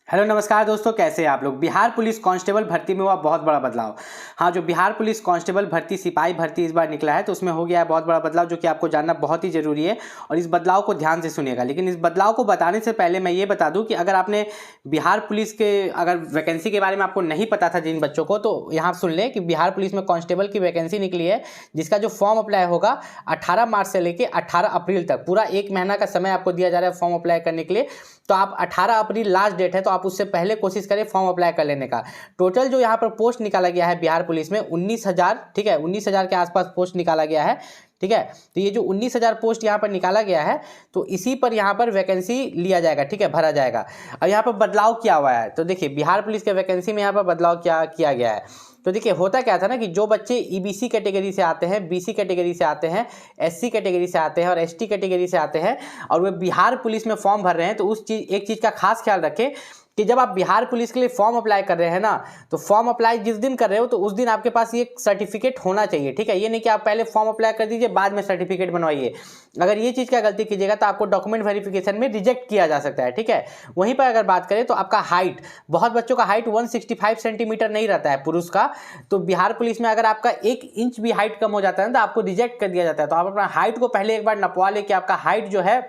Hello नमस्कार दोस्तों, कैसे हैं आप लोग। बिहार पुलिस कांस्टेबल भर्ती में हुआ बहुत बड़ा बदलाव। हाँ, जो बिहार पुलिस कांस्टेबल भर्ती सिपाही भर्ती इस बार निकला है तो उसमें हो गया है बहुत बड़ा बदलाव, जो कि आपको जानना बहुत ही जरूरी है और इस बदलाव को ध्यान से सुनिएगा। लेकिन इस बदलाव को बताने से पहले मैं ये बता दूं कि अगर आपने बिहार पुलिस के अगर वैकेंसी के बारे में आपको नहीं पता था जिन बच्चों को, तो यहाँ सुन लें कि बिहार पुलिस में कांस्टेबल की वैकेंसी निकली है, जिसका जो फॉर्म अप्लाई होगा 18 मार्च से लेकर 18 अप्रैल तक पूरा 1 महीना का समय आपको दिया जा रहा है फॉर्म अप्लाई करने के लिए। तो आप 18 अप्रैल लास्ट डेट है, तो आप उससे पहले कोशिश करें फॉर्म अप्लाई कर लेने का। टोटल जो यहाँ पर पोस्ट निकाला गया है बिहार पुलिस में 19,000, ठीक है, 19,000 के आसपास पोस्ट निकाला गया है, ठीक है। तो ये जो 19,000 पोस्ट यहाँ पर निकाला गया है, तो इसी पर यहाँ पर वैकेंसी लिया जाएगा, ठीक है, भरा जाएगा। अब यहाँ पर बदलाव क्या हुआ है, तो देखिए बिहार पुलिस के वैकेंसी में यहाँ पर बदलाव क्या किया गया है। तो देखिए होता क्या था ना कि जो बच्चे ईबीसी कैटेगरी से आते हैं, बीसी कैटेगरी से आते हैं, एससी कैटेगरी से आते हैं और एसटी कैटेगरी से आते हैं और वे बिहार पुलिस में फॉर्म भर रहे हैं, तो एक चीज़ का खास ख्याल रखें कि जब आप बिहार पुलिस के लिए फॉर्म अप्लाई कर रहे हैं ना, तो फॉर्म अप्लाई जिस दिन कर रहे हो तो उस दिन आपके पास ये सर्टिफिकेट होना चाहिए, ठीक है। ये नहीं कि आप पहले फॉर्म अप्लाई कर दीजिए बाद में सर्टिफिकेट बनवाइए। अगर ये चीज़ का गलती कीजिएगा तो आपको डॉक्यूमेंट वेरिफिकेशन में रिजेक्ट किया जा सकता है, ठीक है। वहीं पर अगर बात करें तो आपका हाइट, बहुत बच्चों का हाइट 165 सेंटीमीटर नहीं रहता है पुरुष का, तो बिहार पुलिस में अगर आपका 1 इंच भी हाइट कम हो जाता है तो आपको रिजेक्ट कर दिया जाता है। तो आप अपना हाइट को पहले एक बार नपवा ले कि आपका हाइट जो है,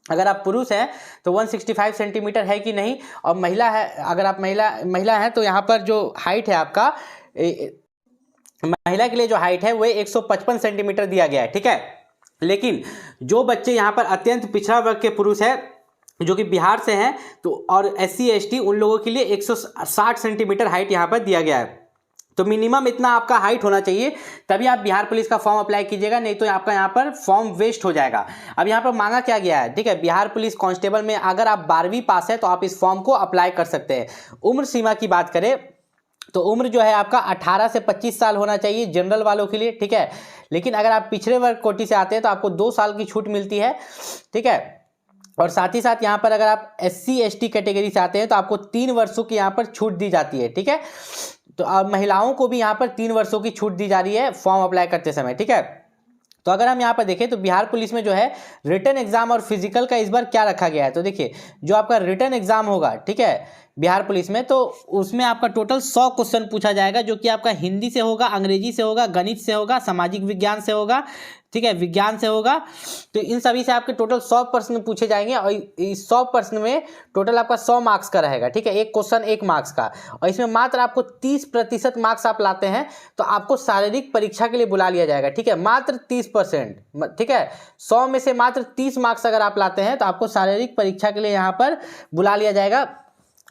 अगर आप पुरुष हैं तो 165 सेंटीमीटर है कि नहीं, और महिला है, अगर आप महिला हैं तो यहाँ पर जो हाइट है आपका, महिला के लिए जो हाइट है वो 155 सेंटीमीटर दिया गया है, ठीक है। लेकिन जो बच्चे यहाँ पर अत्यंत पिछड़ा वर्ग के पुरुष है जो कि बिहार से हैं, तो और एससी एसटी, उन लोगों के लिए 160 सेंटीमीटर हाइट यहाँ पर दिया गया है। तो मिनिमम इतना आपका हाइट होना चाहिए, तभी आप बिहार पुलिस का फॉर्म अप्लाई कीजिएगा, नहीं तो आपका यहाँ पर फॉर्म वेस्ट हो जाएगा। अब यहाँ पर मांगा क्या गया है, ठीक है, बिहार पुलिस कांस्टेबल में अगर आप 12वीं पास है तो आप इस फॉर्म को अप्लाई कर सकते हैं। उम्र सीमा की बात करें तो उम्र जो है आपका 18 से 25 साल होना चाहिए जनरल वालों के लिए, ठीक है। लेकिन अगर आप पिछड़े वर्ग कोटि से आते हैं तो आपको 2 साल की छूट मिलती है, ठीक है। और साथ ही साथ यहाँ पर अगर आप एससी एसटी कैटेगरी से आते हैं तो आपको 3 वर्षों की यहाँ पर छूट दी जाती है, ठीक है। तो अब महिलाओं को भी यहाँ पर 3 वर्षों की छूट दी जा रही है फॉर्म अप्लाई करते समय, ठीक है। तो अगर हम यहाँ पर देखें तो बिहार पुलिस में जो है रिटन एग्जाम और फिजिकल का इस बार क्या रखा गया है, तो देखिए जो आपका रिटन एग्जाम होगा, ठीक है, बिहार पुलिस में, तो उसमें आपका टोटल 100 क्वेश्चन पूछा जाएगा, जो कि आपका हिंदी से होगा, अंग्रेजी से होगा, गणित से होगा, सामाजिक विज्ञान से होगा, ठीक है, विज्ञान से होगा। तो इन सभी से आपके टोटल 100 प्रश्न पूछे जाएंगे और इस 100 प्रश्न में टोटल आपका 100 मार्क्स का रहेगा, ठीक है, एक क्वेश्चन 1 मार्क्स का। और इसमें मात्र आपको 30% मार्क्स आप लाते हैं तो आपको शारीरिक परीक्षा के लिए बुला लिया जाएगा, ठीक है, मात्र 30%, ठीक है। 100 में से मात्र 30 मार्क्स अगर आप लाते हैं तो आपको शारीरिक परीक्षा के लिए यहाँ पर बुला लिया जाएगा।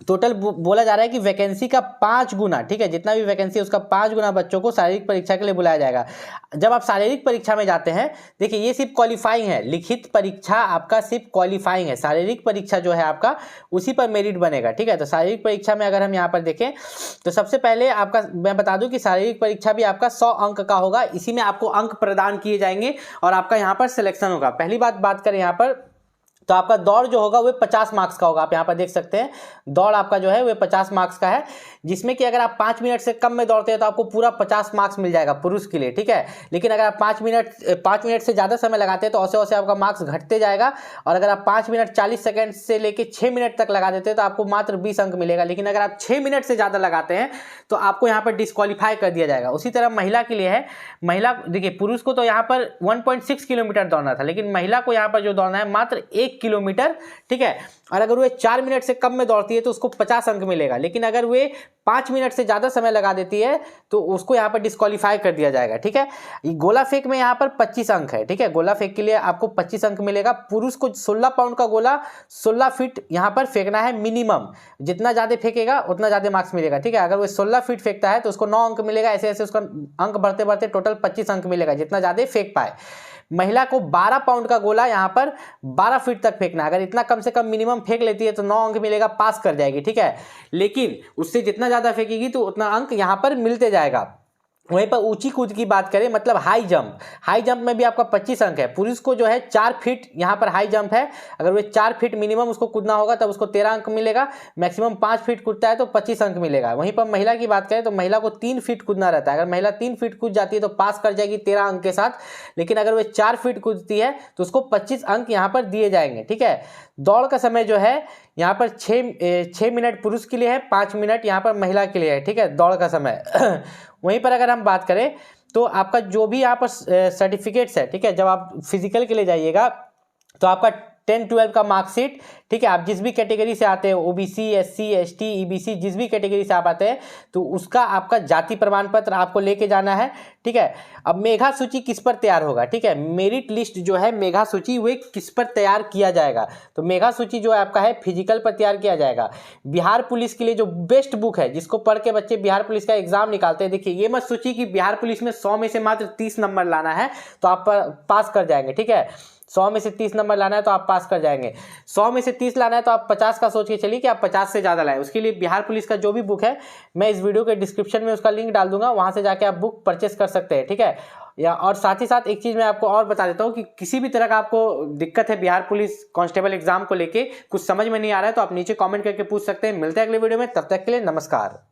टोटल बोला जा रहा है कि वैकेंसी का 5 गुना, ठीक है, जितना भी वैकेंसी है उसका 5 गुना बच्चों को शारीरिक परीक्षा के लिए बुलाया जाएगा। जब आप शारीरिक परीक्षा में जाते हैं, देखिए ये सिर्फ क्वालिफाइंग है, लिखित परीक्षा आपका सिर्फ क्वालिफाइंग है, शारीरिक परीक्षा जो है आपका उसी पर मेरिट बनेगा, ठीक है। तो शारीरिक परीक्षा में अगर हम यहाँ पर देखें तो सबसे पहले आपका मैं बता दूं कि शारीरिक परीक्षा भी आपका 100 अंक का होगा, इसी में आपको अंक प्रदान किए जाएंगे और आपका यहाँ पर सिलेक्शन होगा। पहली बात करें यहाँ पर तो आपका दौड़ जो होगा वो 50 मार्क्स का होगा, आप यहाँ पर देख सकते हैं दौड़ आपका जो है वो 50 मार्क्स का है, जिसमें कि अगर आप 5 मिनट से कम में दौड़ते हैं तो आपको पूरा 50 मार्क्स मिल जाएगा पुरुष के लिए, ठीक है। लेकिन अगर आप 5 मिनट से ज़्यादा समय लगाते हैं तो औसे औसे आपका मार्क्स घटते जाएगा, और अगर आप 5 मिनट 40 सेकेंड से लेकर 6 मिनट तक लगा देते हैं तो आपको मात्र 20 अंक मिलेगा। लेकिन अगर आप 6 मिनट से ज़्यादा लगाते हैं तो आपको यहाँ पर डिस्क्वालीफाई कर दिया जाएगा। उसी तरह महिला के लिए है, महिला देखिए पुरुष को तो यहाँ पर 1.6 किलोमीटर दौड़ना था, लेकिन महिला को यहाँ पर जो दौड़ना है मात्र 1 किलोमीटर, ठीक है। और अगर वे 4 मिनट से कम में दौड़ती है तो उसको 50 अंक मिलेगा, लेकिन अगर वे 5 मिनट से ज़्यादा समय लगा देती है तो उसको यहाँ पर डिस्क्वालीफाई कर दिया जाएगा, ठीक है। गोला फेंक में यहाँ पर 25 अंक है, ठीक है, गोला फेंक के लिए आपको 25 अंक मिलेगा। पुरुष को 16 पाउंड का गोला 16 फीट यहाँ पर फेंकना है मिनिमम, जितना ज़्यादा फेंकेगा उतना ज़्यादा मार्क्स मिलेगा, ठीक है। अगर वो 16 फीट फेंकता है तो उसको 9 अंक मिलेगा, ऐसे ऐसे उसका अंक बढ़ते बढ़ते टोटल 25 अंक मिलेगा, जितना ज़्यादा फेंक पाए। महिला को 12 पाउंड का गोला यहाँ पर 12 फीट तक फेंकना है, अगर इतना कम से कम मिनिमम फेंक लेती है तो 9 अंक मिलेगा, पास कर जाएगी, ठीक है। लेकिन उससे जितना ज़्यादा फेंकेगी तो उतना अंक यहाँ पर मिलते जाएगा। वहीं पर ऊंची कूद की बात करें, मतलब हाई जंप में भी आपका 25 अंक है। पुरुष को जो है 4 फीट यहाँ पर हाई जंप है, अगर वो 4 फीट मिनिमम उसको कूदना होगा तब उसको 13 अंक मिलेगा, मैक्सिमम 5 फीट कूदता है तो 25 अंक मिलेगा। वहीं पर महिला की बात करें तो महिला को 3 फीट कूदना रहता है, अगर महिला 3 फीट कूद जाती है तो पास कर जाएगी 13 अंक के साथ, लेकिन अगर वो 4 फीट कूदती है तो उसको 25 अंक यहाँ पर दिए जाएंगे, ठीक है। दौड़ का समय जो है यहाँ पर 6 मिनट पुरुष के लिए है, 5 मिनट यहाँ पर महिला के लिए है, ठीक है, दौड़ का समय। वहीं पर अगर हम बात करें तो आपका जो भी यहाँ पर सर्टिफिकेट्स है, ठीक है, जब आप फिजिकल के लिए जाइएगा तो आपका 10-12 का मार्कशीट, ठीक है, आप जिस भी कैटेगरी से आते हैं, ओबीसी, एससी, एसटी, ईबीसी, जिस भी कैटेगरी से आप आते हैं, तो उसका आपका जाति प्रमाण पत्र आपको लेके जाना है, ठीक है। अब मेधा सूची किस पर तैयार होगा, ठीक है, मेरिट लिस्ट जो है मेधा सूची वे किस पर तैयार किया जाएगा, तो मेधा सूची जो आपका है फिजिकल पर तैयार किया जाएगा। बिहार पुलिस के लिए जो बेस्ट बुक है जिसको पढ़ के बच्चे बिहार पुलिस का एग्जाम निकालते हैं, देखिए ये मत सोचिए कि बिहार पुलिस में 100 में से मात्र 30 नंबर लाना है तो आप पास कर जाएंगे, ठीक है, 100 में से 30 नंबर लाना है तो आप पास कर जाएंगे, 100 में से 30 लाना है तो आप 50 का सोच के चलिए कि आप 50 से ज़्यादा लाएं। उसके लिए बिहार पुलिस का जो भी बुक है मैं इस वीडियो के डिस्क्रिप्शन में उसका लिंक डाल दूंगा, वहां से जाके आप बुक परचेस कर सकते हैं, ठीक है। या और साथ ही साथ एक चीज़ मैं आपको और बता देता हूँ कि किसी भी तरह का आपको दिक्कत है बिहार पुलिस कांस्टेबल एग्जाम को लेके, कुछ समझ में नहीं आ रहा है तो आप नीचे कॉमेंट करके पूछ सकते हैं। मिलते हैं अगले वीडियो में, तब तक के लिए नमस्कार।